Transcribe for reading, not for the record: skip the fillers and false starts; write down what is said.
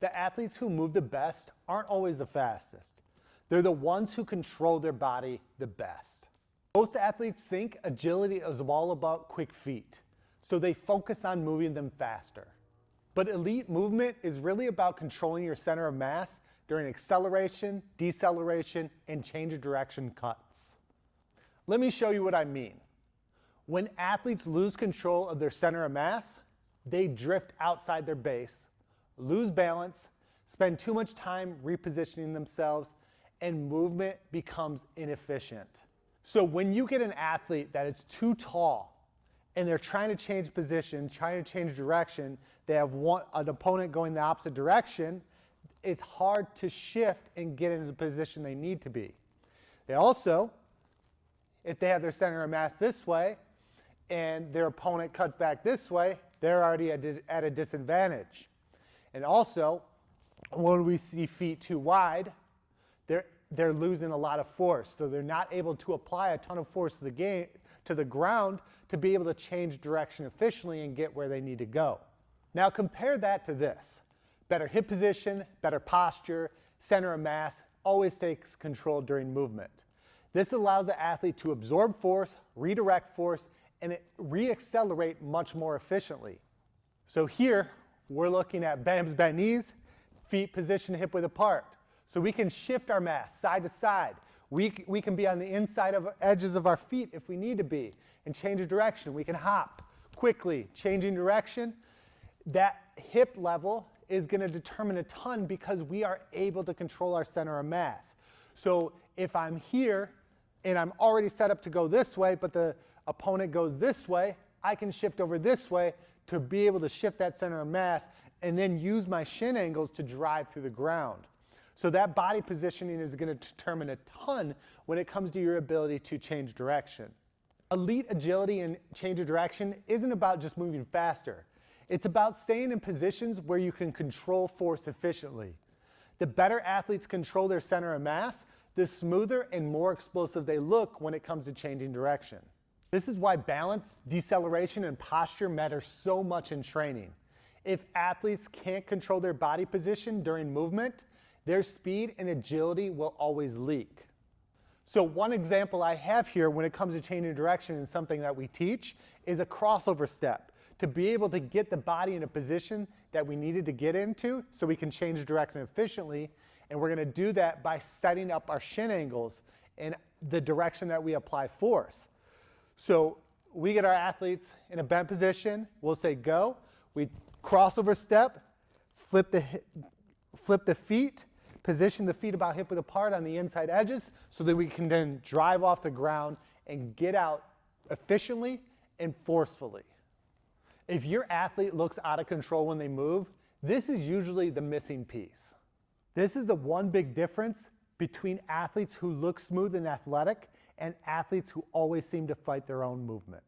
The athletes who move the best aren't always the fastest. They're the ones who control their body the best. Most athletes think agility is all about quick feet, so they focus on moving them faster. But elite movement is really about controlling your center of mass during acceleration, deceleration, and change of direction cuts. Let me show you what I mean. When athletes lose control of their center of mass, they drift outside their base, lose balance, spend too much time repositioning themselves, and movement becomes inefficient. So when you get an athlete that is too tall and they're trying to change position, trying to change direction, they have an opponent going the opposite direction, it's hard to shift and get into the position they need to be. They also, if they have their center of mass this way and their opponent cuts back this way, they're already at a disadvantage. And also, when we see feet too wide, they're losing a lot of force. So they're not able to apply a ton of force to the ground to be able to change direction efficiently and get where they need to go. Now compare that to this. Better hip position, better posture, center of mass always takes control during movement. This allows the athlete to absorb force, redirect force, and re-accelerate much more efficiently. So here, we're looking at Bam's bent knees, feet positioned hip width apart. So we can shift our mass side to side. We can be on the inside of edges of our feet if we need to be and change a direction. We can hop quickly, changing direction. That hip level is going to determine a ton because we are able to control our center of mass. So if I'm here and I'm already set up to go this way, but the opponent goes this way, I can shift over this way to be able to shift that center of mass and then use my shin angles to drive through the ground. So that body positioning is going to determine a ton when it comes to your ability to change direction. Elite agility and change of direction isn't about just moving faster. It's about staying in positions where you can control force efficiently. The better athletes control their center of mass, the smoother and more explosive they look when it comes to changing direction. This is why balance, deceleration, and posture matter so much in training. If athletes can't control their body position during movement, their speed and agility will always leak. So one example I have here when it comes to changing direction and something that we teach is a crossover step. To be able to get the body in a position that we needed to get into so we can change direction efficiently. And we're going to do that by setting up our shin angles in the direction that we apply force. So we get our athletes in a bent position. We'll say go. We crossover step, flip the feet, position the feet about hip width apart on the inside edges so that we can then drive off the ground and get out efficiently and forcefully. If your athlete looks out of control when they move, this is usually the missing piece. This is the one big difference between athletes who look smooth and athletic and athletes who always seem to fight their own movement.